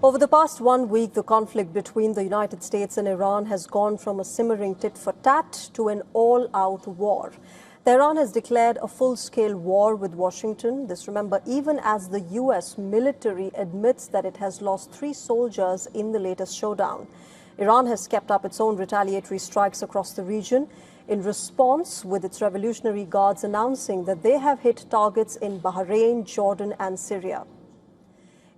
Over the past 1 week, the conflict between the United States and Iran has gone from a simmering tit-for-tat to an all-out war. Tehran has declared a full-scale war with Washington. This, remember, even as the U.S. military admits that it has lost 3 soldiers in the latest showdown. Iran has kept up its own retaliatory strikes across the region in response, with its Revolutionary Guards announcing that they have hit targets in Bahrain, Jordan and Syria.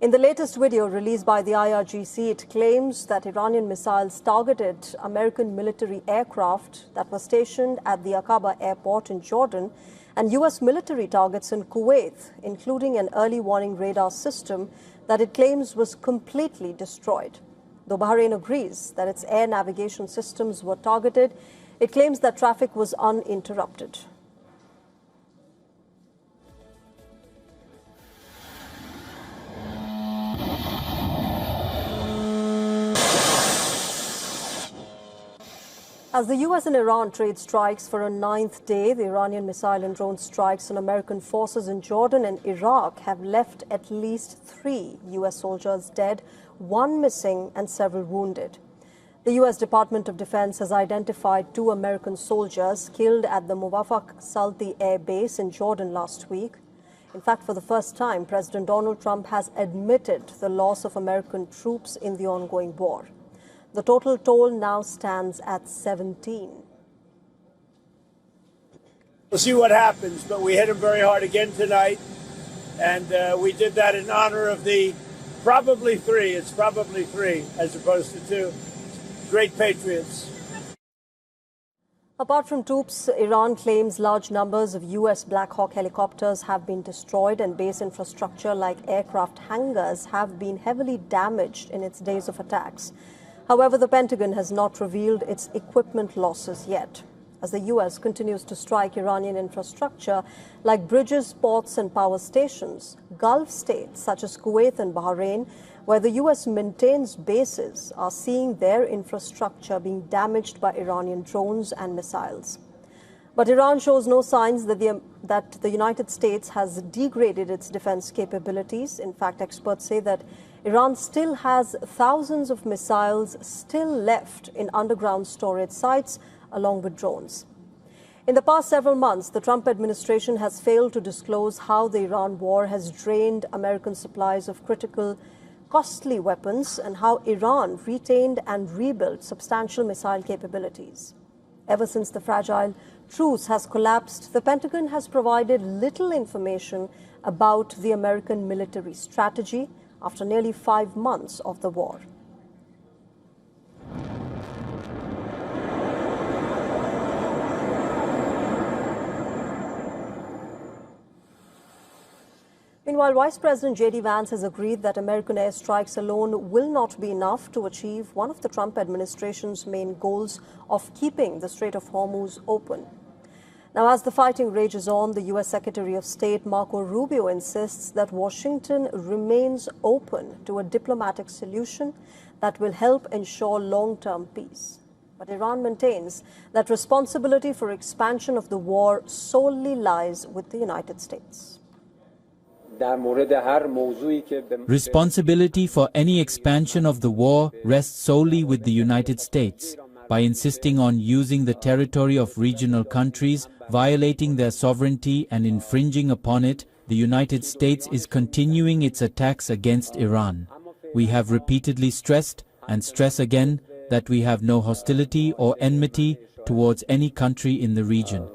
In the latest video released by the IRGC, it claims that Iranian missiles targeted American military aircraft that were stationed at the Aqaba airport in Jordan and U.S. military targets in Kuwait, including an early warning radar system that it claims was completely destroyed. Though Bahrain agrees that its air navigation systems were targeted, it claims that traffic was uninterrupted. As the U.S. and Iran trade strikes for a 9th day, the Iranian missile and drone strikes on American forces in Jordan and Iraq have left at least 3 U.S. soldiers dead, 1 missing and several wounded. The U.S. Department of Defense has identified 2 American soldiers killed at the Muwafaq Salti Air Base in Jordan last week. In fact, for the first time, President Donald Trump has admitted the loss of American troops in the ongoing war. The total toll now stands at 17. We'll see what happens, but we hit him very hard again tonight, and we did that in honor of the probably 3. It's probably 3 as opposed to 2 great patriots. Apart from troops, Iran claims large numbers of U.S. Black Hawk helicopters have been destroyed and base infrastructure like aircraft hangars have been heavily damaged in its days of attacks. However, the Pentagon has not revealed its equipment losses yet. As the U.S. continues to strike Iranian infrastructure like bridges, ports and power stations, Gulf states such as Kuwait and Bahrain, where the U.S. maintains bases, are seeing their infrastructure being damaged by Iranian drones and missiles. But Iran shows no signs that the United States has degraded its defense capabilities. In fact, experts say that Iran still has thousands of missiles still left in underground storage sites, along with drones. In the past several months, the Trump administration has failed to disclose how the Iran war has drained American supplies of critical, costly weapons and how Iran retained and rebuilt substantial missile capabilities. Ever since the fragile truce has collapsed, the Pentagon has provided little information about the American military strategy after nearly 5 months of the war. Meanwhile, Vice President J.D. Vance has agreed that American airstrikes alone will not be enough to achieve one of the Trump administration's main goals of keeping the Strait of Hormuz open. Now, as the fighting rages on, the U.S. Secretary of State Marco Rubio insists that Washington remains open to a diplomatic solution that will help ensure long-term peace. But Iran maintains that responsibility for expansion of the war solely lies with the United States. Responsibility for any expansion of the war rests solely with the United States. By insisting on using the territory of regional countries, violating their sovereignty and infringing upon it, the United States is continuing its attacks against Iran. We have repeatedly stressed, and stress again, that we have no hostility or enmity towards any country in the region.